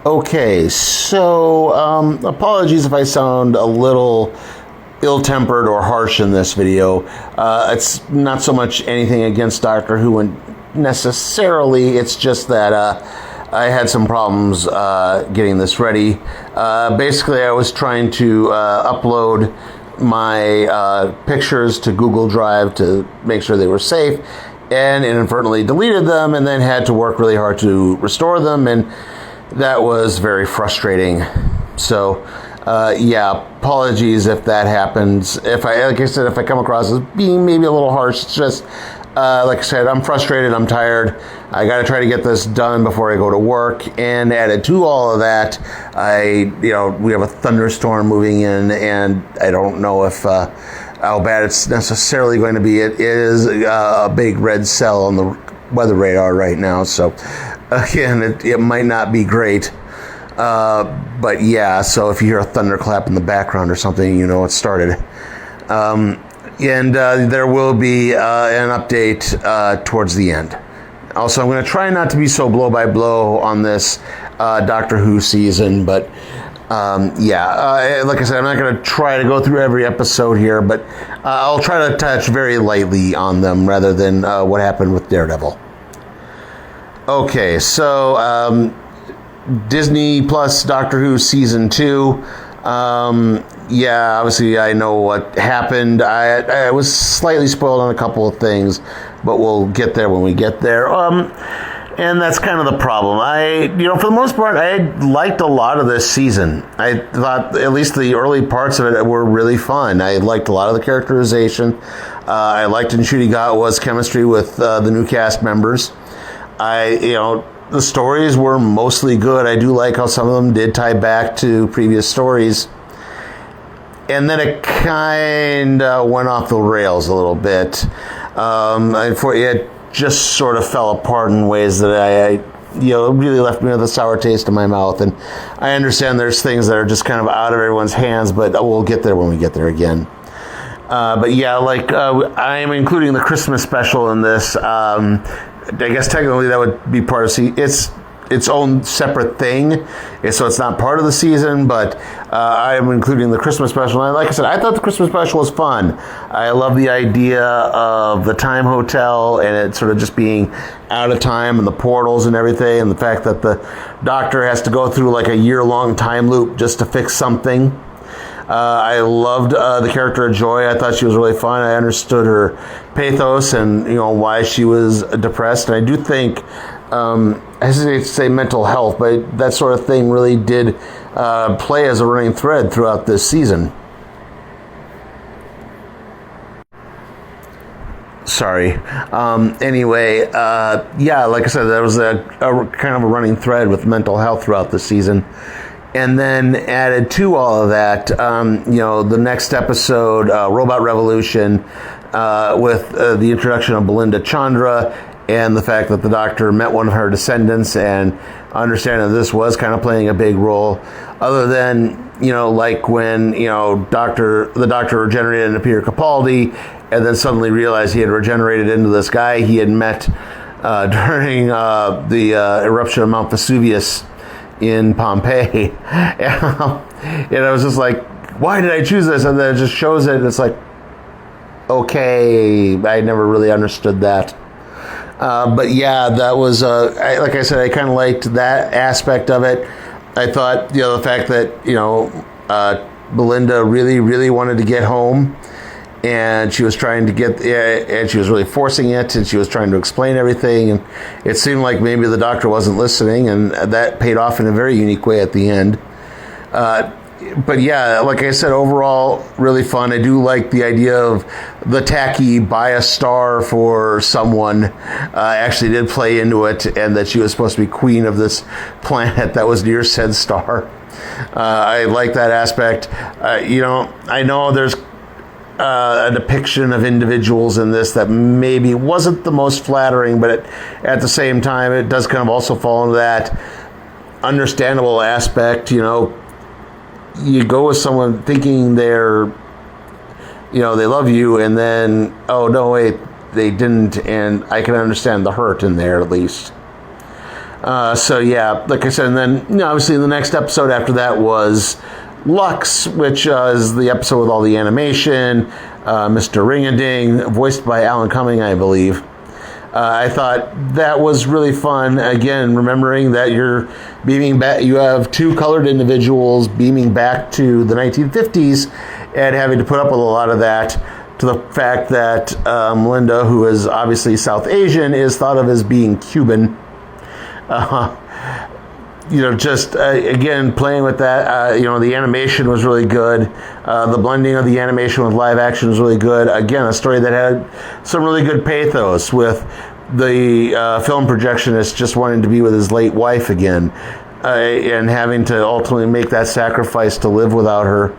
Okay, so apologies if I sound a little ill-tempered or harsh in this video. It's not so much anything against Doctor Who necessarily, it's just that I had some problems getting this ready. Basically, I was trying to upload my pictures to Google Drive to make sure they were safe, and inadvertently deleted them, and then had to work really hard to restore them, and that was very frustrating. So yeah, apologies if that happens. Like I said, if I come across as being maybe a little harsh, it's just like I said, I'm frustrated, I'm tired. I got to try to get this done before I go to work. And added to all of that, we have a thunderstorm moving in, and I don't know if how bad it's necessarily going to be. It is a big red cell on the weather radar right now, so again, it might not be great. But yeah, so if you hear a thunderclap in the background or something, you know it started. And there will be an update towards the end. Also, I'm going to try not to be so blow by blow on this Doctor Who season, but yeah, like I said, I'm not going to try to go through every episode here, but I'll try to touch very lightly on them rather than what happened with Daredevil. Okay, so Disney Plus Doctor Who Season 2. Yeah, obviously I know what happened. I was slightly spoiled on a couple of things, but we'll get there when we get there. And that's kind of the problem. For the most part, I liked a lot of this season. I thought at least the early parts of it were really fun. I liked a lot of the characterization. I liked Ncuti Gatwa's chemistry with the new cast members. The stories were mostly good. I do like how some of them did tie back to previous stories. And then it kind of went off the rails a little bit. It just sort of fell apart in ways that I really left me with a sour taste in my mouth. And I understand there's things that are just kind of out of everyone's hands, but we'll get there when we get there again. But yeah, I am including the Christmas special in this. I guess technically that would be part of its own separate thing, so it's not part of the season, but I am including the Christmas special. And like I said, I thought the Christmas special was fun. I love the idea of the time hotel and it sort of just being out of time and the portals and everything, and the fact that the Doctor has to go through like a year-long time loop just to fix something. I loved the character of Joy. I thought she was really fun. I understood her pathos and why she was depressed. And I do think, I hesitate to say mental health, but that sort of thing really did play as a running thread throughout this season. Sorry. Anyway, yeah, like I said, there was a kind of a running thread with mental health throughout the season. And then added to all of that, the next episode, Robot Revolution, with the introduction of Belinda Chandra and the fact that the Doctor met one of her descendants, and understanding that this was kind of playing a big role. Other than, like when, the Doctor regenerated into Peter Capaldi, and then suddenly realized he had regenerated into this guy he had met during the eruption of Mount Vesuvius in Pompeii. And I was just like, why did I choose this? And then it just shows it, and it's like, okay, I never really understood that. But yeah, that was, like I said, I kind of liked that aspect of it. I thought, the fact that, Belinda really, really wanted to get home, and she was trying to get, and she was really forcing it, and she was trying to explain everything, and it seemed like maybe the Doctor wasn't listening, and that paid off in a very unique way at the end. But yeah, like I said, overall, really fun. I do like the idea of the tacky buy a star for someone actually did play into it, and that she was supposed to be queen of this planet that was near said star. I like that aspect. I know there's a depiction of individuals in this that maybe wasn't the most flattering, but at the same time, it does kind of also fall into that understandable aspect. You go with someone thinking they're, they love you, and then, oh, no, wait, they didn't, and I can understand the hurt in there at least. So yeah, like I said, and then obviously the next episode after that was Lux, which is the episode with all the animation. Mr. Ring-a-Ding, voiced by Alan Cumming, I believe. I thought that was really fun. Again, remembering that you're beaming back, you have two colored individuals beaming back to the 1950s and having to put up with a lot of that, to the fact that Linda, who is obviously South Asian, is thought of as being Cuban. Just again, playing with that, the animation was really good. The blending of the animation with live action was really good. Again, a story that had some really good pathos with the film projectionist just wanting to be with his late wife again, and having to ultimately make that sacrifice to live without her.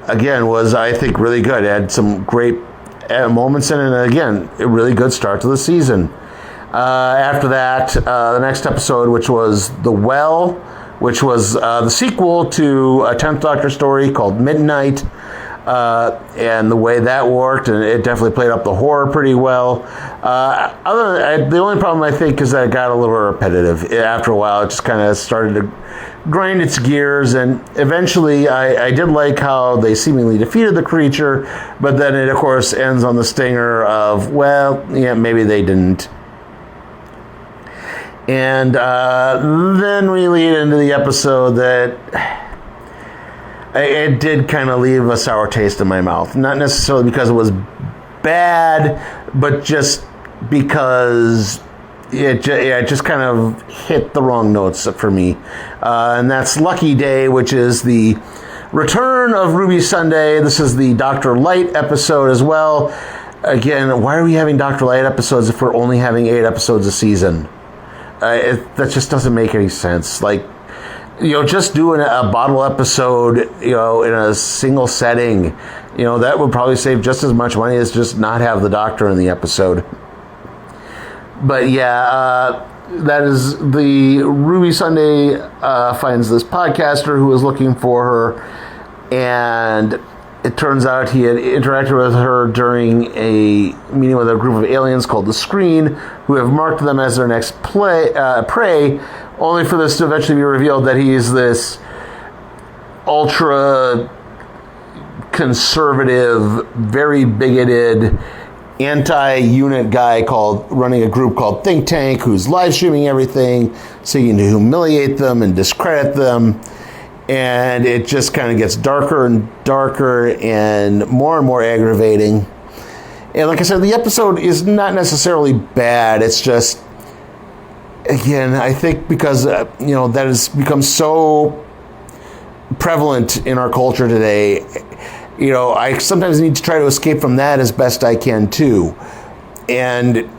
Again, was, I think, really good. It had some great moments in it, and again, a really good start to the season. After that, the next episode, which was The Well, which was the sequel to a 10th Doctor story called Midnight, and the way that worked, and it definitely played up the horror pretty well. The only problem, I think, is that it got a little repetitive. After a while, it just kind of started to grind its gears, and eventually I did like how they seemingly defeated the creature, but then it, of course, ends on the stinger of, well, yeah, maybe they didn't. And then we lead into the episode that it did kind of leave a sour taste in my mouth. Not necessarily because it was bad, but just because it just kind of hit the wrong notes for me. And that's Lucky Day, which is the return of Ruby Sunday. This is the Dr. Light episode as well. Again, why are we having Dr. Light episodes if we're only having 8 episodes a season? That just doesn't make any sense. Like, just doing a bottle episode, in a single setting, that would probably save just as much money as just not have the Doctor in the episode. But yeah, that is the Ruby Sunday finds this podcaster who is looking for her, and it turns out he had interacted with her during a meeting with a group of aliens called the Screen, who have marked them as their next prey, only for this to eventually be revealed that he is this ultra conservative, very bigoted, anti-unit guy running a group called Think Tank, who's live streaming everything, seeking to humiliate them and discredit them. And it just kind of gets darker and darker and more aggravating. And like I said, the episode is not necessarily bad. It's just, again, I think because, that has become so prevalent in our culture today, I sometimes need to try to escape from that as best I can too. And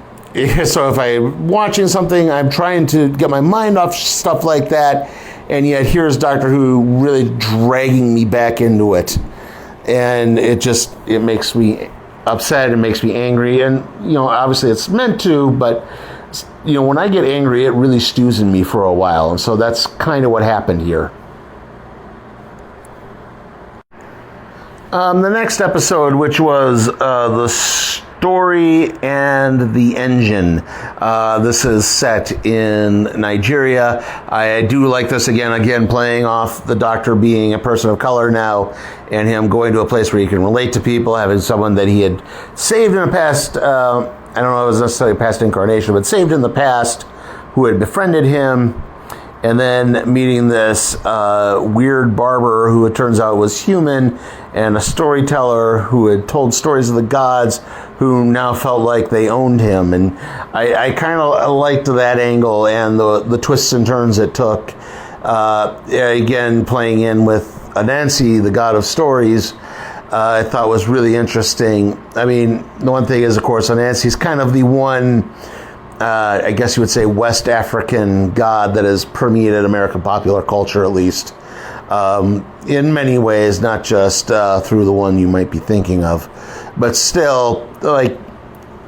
so if I'm watching something, I'm trying to get my mind off stuff like that. And yet here's Doctor Who really dragging me back into it. And it makes me upset, it makes me angry. And, obviously it's meant to, but, when I get angry, it really stews in me for a while. And so that's kind of what happened here. The next episode, which was the Story and the Engine. This is set in Nigeria. I do like this again playing off the Doctor being a person of color now, and him going to a place where he can relate to people, having someone that he had saved in the past, I don't know if it was necessarily a past incarnation, but saved in the past, who had befriended him, and then meeting this weird barber who it turns out was human, and a storyteller who had told stories of the gods, who now felt like they owned him. And I kind of liked that angle and the twists and turns it took. Again, playing in with Anansi, the god of stories, I thought was really interesting. I mean, the one thing is, of course, Anansi's kind of the one, I guess you would say, West African god that has permeated American popular culture, at least. In many ways, not just through the one you might be thinking of. But still, like,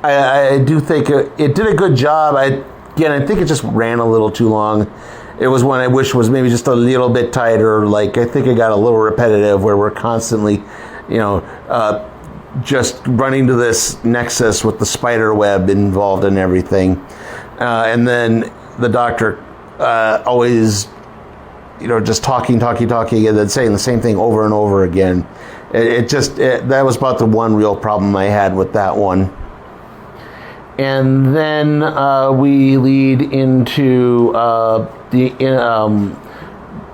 I do think it did a good job. I think it just ran a little too long. It was one I wish was maybe just a little bit tighter. Like, I think it got a little repetitive where we're constantly, just running to this nexus with the spider web involved in everything. And then the Doctor always, just talking, and then saying the same thing over and over again. That was about the one real problem I had with that one. And then we lead into the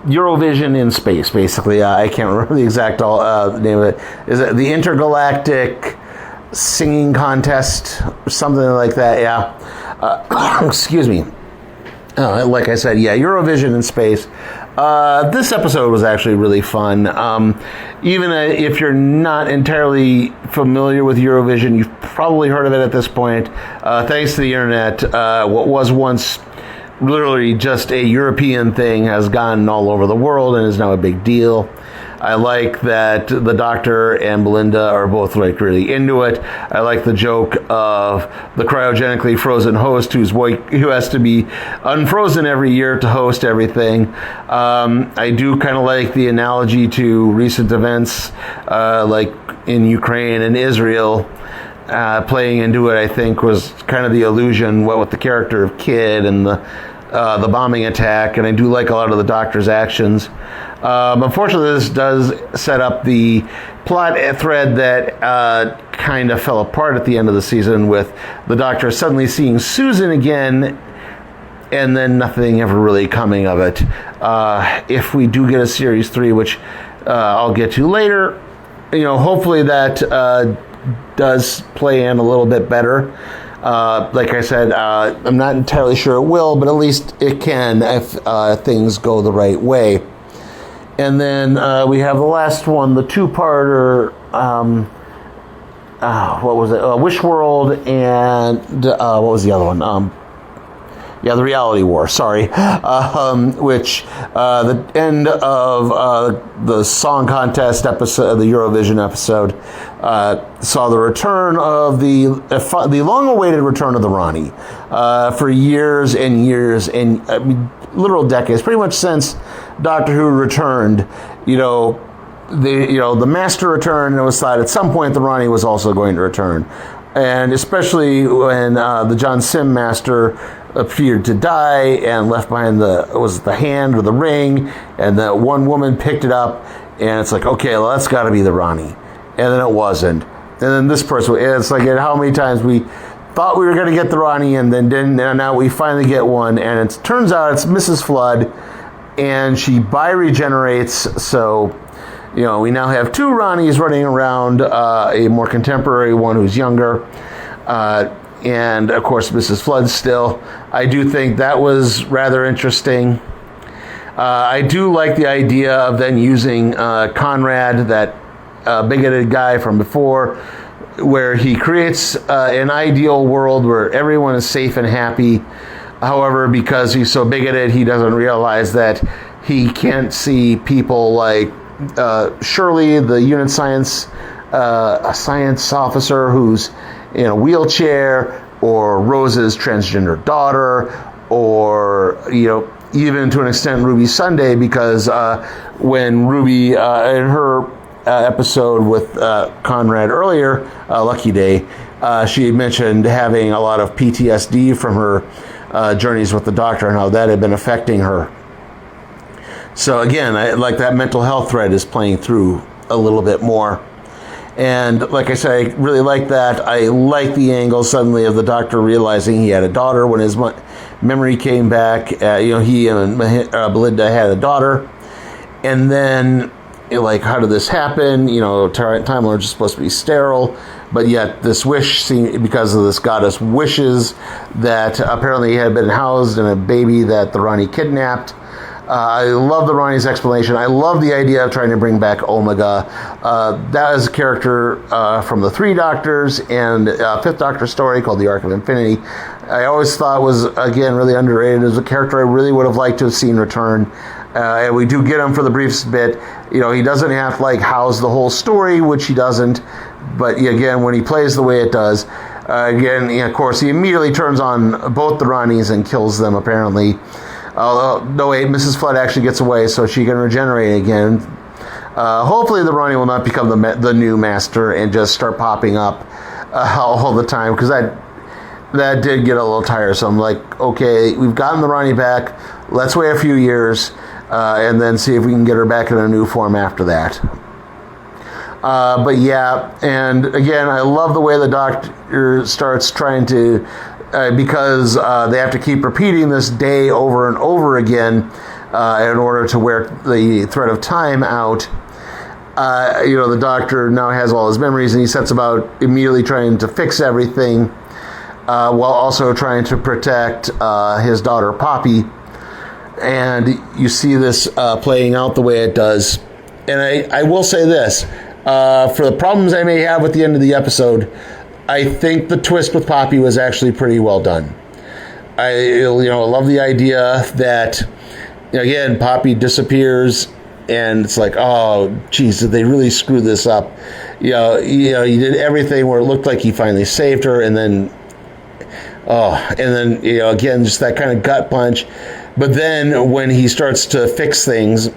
Eurovision in space, basically. I can't remember the exact name of it. Is it the Intergalactic Singing Contest or something like that? Yeah. Excuse me. Like I said, Eurovision in space. This episode was actually really fun. Even if you're not entirely familiar with Eurovision, you've probably heard of it at this point. Thanks to the internet, what was once literally just a European thing has gone all over the world and is now a big deal. I like that the Doctor and Belinda are both really into it. I like the joke of the cryogenically frozen host who has to be unfrozen every year to host everything. I do kind of like the analogy to recent events like in Ukraine and Israel. Playing into it, I think, was kind of the illusion with the character of Kid and the bombing attack, and I do like a lot of the Doctor's actions. Unfortunately, this does set up the plot thread that kind of fell apart at the end of the season, with the Doctor suddenly seeing Susan again, and then nothing ever really coming of it. If we do get a Series 3, which I'll get to later, hopefully that does play in a little bit better. Like I said, I'm not entirely sure it will, but at least it can if things go the right way. And then we have the last one, the two-parter, what was it? Wish World and what was the other one? The Reality War, sorry. Which the end of the song contest episode, the Eurovision episode, saw the return of the long-awaited return of the Rani for years and years and literal decades, pretty much since Doctor Who returned. The Master returned, and it was thought at some point the Rani was also going to return, and especially when the John Sim Master appeared to die and left behind the hand or the ring, and that one woman picked it up, and it's like, okay, well, that's got to be the Rani, and then it wasn't, and then this person, it's like, how many times we thought we were going to get the Rani and then didn't, and now we finally get one, and it turns out it's Mrs. Flood, and she bi-regenerates, so we now have two Ranis running around, a more contemporary one who's younger, and of course Mrs. Flood still. I do think that was rather interesting. I do like the idea of then using Conrad, that bigoted guy from before, where he creates an ideal world where everyone is safe and happy. However, because he's so bigoted, he doesn't realize that he can't see people like Shirley, the unit science officer who's in a wheelchair, or Rose's transgender daughter, or even to an extent Ruby Sunday, because when Ruby in her episode with Conrad earlier, Lucky Day, she mentioned having a lot of PTSD from her journeys with the Doctor and how that had been affecting her. So again, I like that mental health thread is playing through a little bit more. And like I said, I really like that. I like the angle suddenly of the Doctor realizing he had a daughter when his memory came back. He and Belinda had a daughter. And then, how did this happen? Time Lords is supposed to be sterile, but yet this wish, because of this goddess wishes that apparently had been housed in a baby that the Rani kidnapped. I love the Rani's explanation. I love the idea of trying to bring back Omega. That is a character from the Three Doctors and Fifth Doctor story called The Arc of Infinity. I always thought was, again, really underrated. As a character I really would have liked to have seen return. And we do get him for the briefest bit. He doesn't have to house the whole story, which he doesn't. But again, when he plays the way it does, of course, he immediately turns on both the Ranis and kills them, apparently. No, wait, Mrs. Flood actually gets away, so she can regenerate again. Hopefully the Rani will not become the new Master and just start popping up all the time, because that did get a little tiresome. Like, okay, we've gotten the Rani back. Let's wait a few years and then see if we can get her back in a new form after that. But yeah, and again, I love the way the Doctor starts trying to, because they have to keep repeating this day over and over again in order to wear the thread of time out. The Doctor now has all his memories, and he sets about immediately trying to fix everything, while also trying to protect his daughter Poppy. And you see this playing out the way it does. And I will say this. For the problems I may have with the end of the episode, I think the twist with Poppy was actually pretty well done. I love the idea that, again, Poppy disappears, and it's like, oh, geez, did they really screw this up? He did everything where it looked like he finally saved her, and then, again, just that kind of gut punch. But then when he starts to fix things,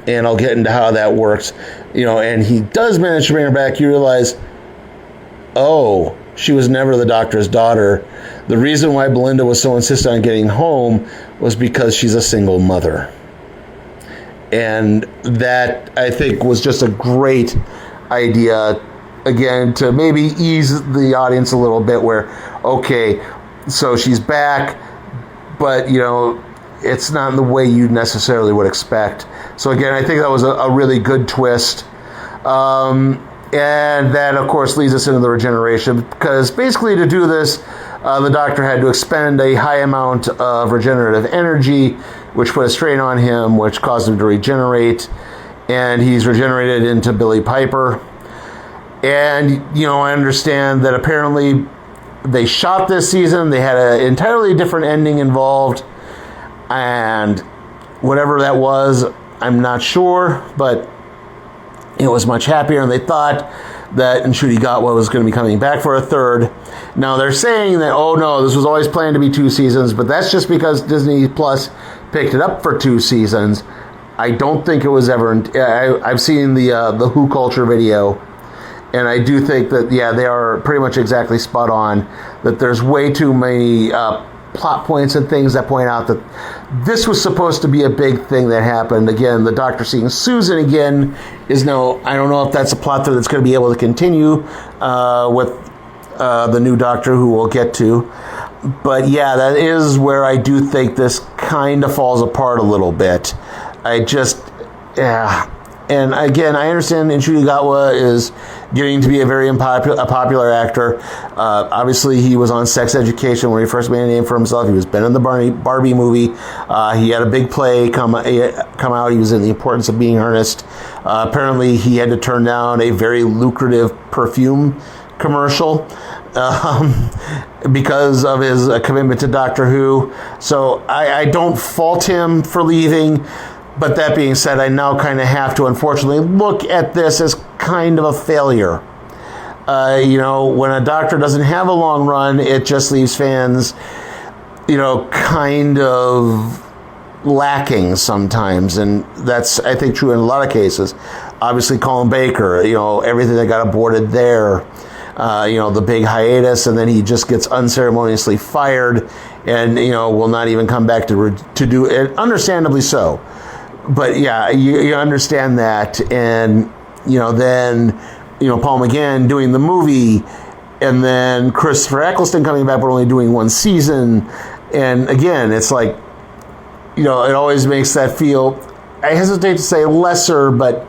and I'll get into how that works, and he does manage to bring her back, you realize, oh, she was never the Doctor's daughter. The reason why Belinda was so insistent on getting home was because she's a single mother. And that, I think, was just a great idea, again, to maybe ease the audience a little bit, where, okay, so she's back, but, it's not in the way you necessarily would expect. So again, I think that was a really good twist. And that, of course, leads us into the regeneration, because basically to do this, the Doctor had to expend a high amount of regenerative energy, which put a strain on him, which caused him to regenerate. And he's regenerated into Billie Piper. And, I understand that apparently they shot this season. They had an entirely different ending involved. And whatever that was, I'm not sure, but it was much happier, and they thought that Ncuti Gatwa was going to be coming back for a third. Now they're saying that, oh no, this was always planned to be 2 seasons, but that's just because Disney Plus picked it up for 2 seasons. I don't think it was ever. I've seen the Who Culture video, and I do think that, yeah, they are pretty much exactly spot on, that there's way too many plot points and things that point out that this was supposed to be a big thing that happened. Again, the Doctor seeing Susan again is now, I don't know if that's a plot thread that's going to be able to continue with the new Doctor, who we'll get to. But yeah, that is where I do think this kind of falls apart a little bit. And again, I understand Ncuti Gatwa is getting to be a very popular actor. Obviously, he was on Sex Education when he first made a name for himself. He was been in the Barbie movie. He had a big play come out. He was in The Importance of Being Earnest. Apparently, he had to turn down a very lucrative perfume commercial because of his commitment to Doctor Who. So I don't fault him for leaving. But that being said, I now kind of have to, unfortunately, look at this as kind of a failure. When a Doctor doesn't have a long run, it just leaves fans, kind of lacking sometimes. And that's, I think, true in a lot of cases. Obviously, Colin Baker, everything that got aborted there, the big hiatus, and then he just gets unceremoniously fired and, will not even come back to do it, understandably so. But yeah, you understand that, and then Paul McGann doing the movie, and then Christopher Eccleston coming back but only doing 1 season, and again, it's like, it always makes that feel, I hesitate to say lesser, but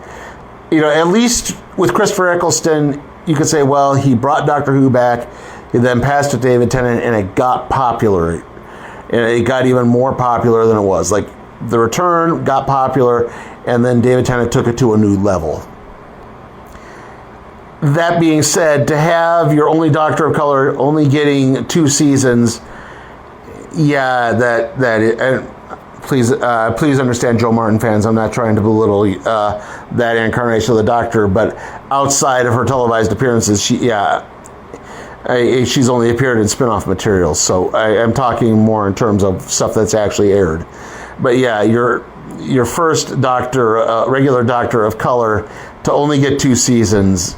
at least with Christopher Eccleston, you could say, well, he brought Doctor Who back, he then passed to David Tennant, and it got popular, and it got even more popular than it was. Like, The Return got popular, and then David Tennant took it to a new level. That being said, to have your only Doctor of Color only getting 2 seasons, please understand, Joe Martin fans, I'm not trying to belittle that incarnation of the Doctor, but outside of her televised appearances, she's only appeared in spin-off materials, so I'm talking more in terms of stuff that's actually aired. But yeah, your first Doctor, regular Doctor of Color, to only get 2 seasons,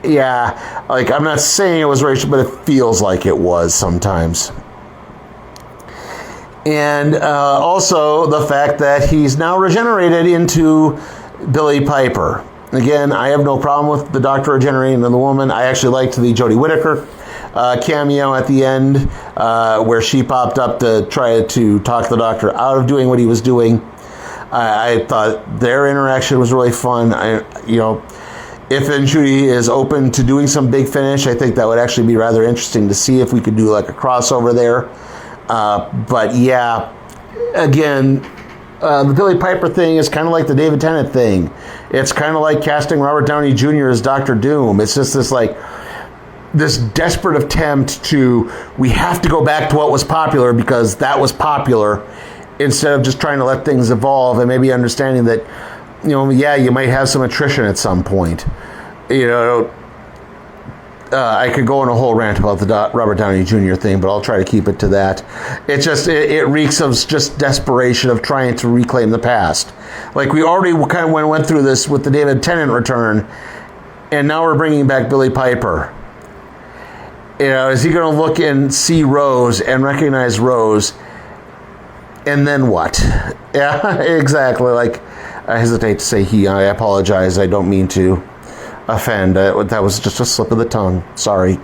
yeah, like I'm not saying it was racial, but it feels like it was sometimes. And also the fact that he's now regenerated into Billy Piper. Again, I have no problem with the Doctor regenerating into the woman. I actually liked the Jodie Whittaker cameo at the end, where she popped up to try to talk the Doctor out of doing what he was doing. I thought their interaction was really fun. If Ncuti is open to doing some big finish, I think that would actually be rather interesting to see if we could do like a crossover there. But yeah, again, the Billy Piper thing is kind of like the David Tennant thing. It's kind of like casting Robert Downey Jr. as Dr. Doom. It's just this desperate attempt to, we have to go back to what was popular because that was popular, instead of just trying to let things evolve and maybe understanding that, you might have some attrition at some point. I could go on a whole rant about the Robert Downey Jr. thing, but I'll try to keep it to that. It reeks of just desperation of trying to reclaim the past. Like we already kind of went through this with the David Tennant return, and now we're bringing back Billy Piper. Is he going to look and see Rose and recognize Rose? And then what? Yeah, exactly. Like, I hesitate to say he. I apologize. I don't mean to offend. That was just a slip of the tongue. Sorry.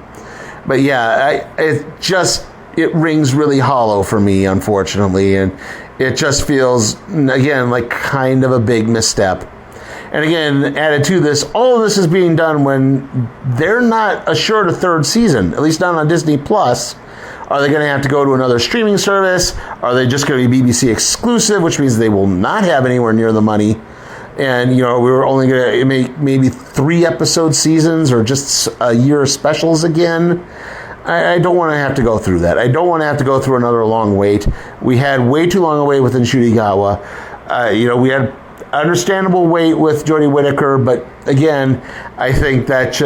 But yeah, it rings really hollow for me, unfortunately. And it just feels, again, like kind of a big misstep. And again, added to this, all of this is being done when they're not assured a third season, at least not on Disney Plus. Are they going to have to go to another streaming service? Are they just going to be BBC exclusive, which means they will not have anywhere near the money? And, we were only going to make maybe 3 episode seasons or just a year of specials again. I don't want to have to go through that. I don't want to have to go through another long wait. We had way too long a wait with Ncuti Gatwa. We had understandable wait with Jodie Whittaker, but again, I think that,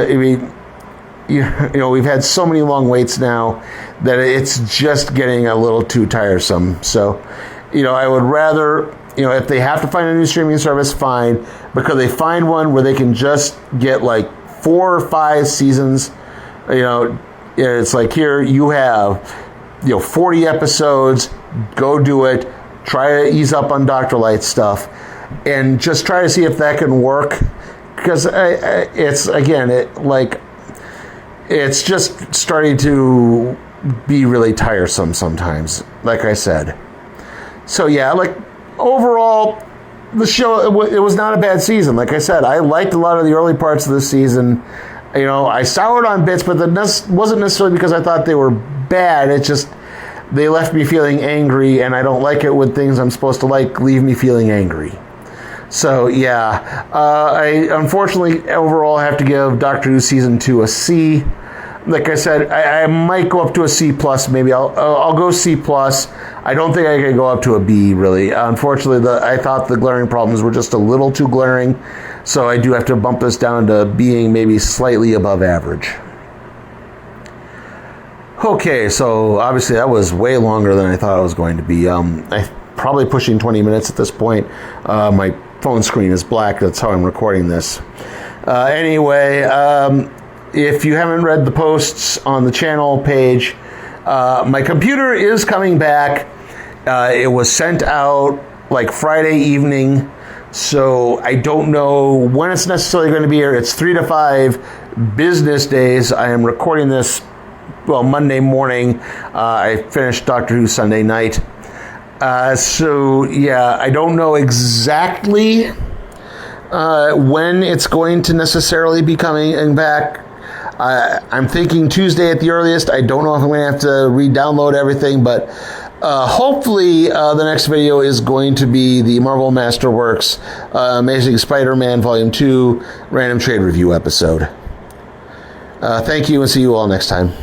we've had so many long waits now that it's just getting a little too tiresome. So, I would rather, if they have to find a new streaming service, fine. Because they find one where they can just get like 4 or 5 seasons, it's like, here you have, 40 episodes, go do it, try to ease up on Dr. Light stuff, and just try to see if that can work. Because it's just starting to be really tiresome sometimes, like I said. So yeah, overall, the show, it was not a bad season. Like I said, I liked a lot of the early parts of the season. I soured on bits, but that wasn't necessarily because I thought they were bad. It's just they left me feeling angry, and I don't like it when things I'm supposed to like leave me feeling angry. So yeah, I unfortunately overall have to give Doctor Who Season 2 a C. Like I said, I might go up to a C+, maybe I'll go C+. I don't think I can go up to a B, really. Unfortunately, I thought the glaring problems were just a little too glaring, so I do have to bump this down to being maybe slightly above average. Okay, so obviously that was way longer than I thought it was going to be. I probably pushing 20 minutes at this point. My phone screen is black. That's how I'm recording this. Anyway, if you haven't read the posts on the channel page, my computer is coming back. It was sent out like Friday evening, so I don't know when it's necessarily going to be here. It's 3 to 5 business days. I am recording this, Monday morning. I finished Doctor Who Sunday night. So yeah, I don't know exactly when it's going to necessarily be coming back. I'm thinking Tuesday at the earliest. I don't know if I'm going to have to re-download everything, but hopefully the next video is going to be the Marvel Masterworks Amazing Spider-Man Volume 2 Random Trade Review episode. Thank you, and see you all next time.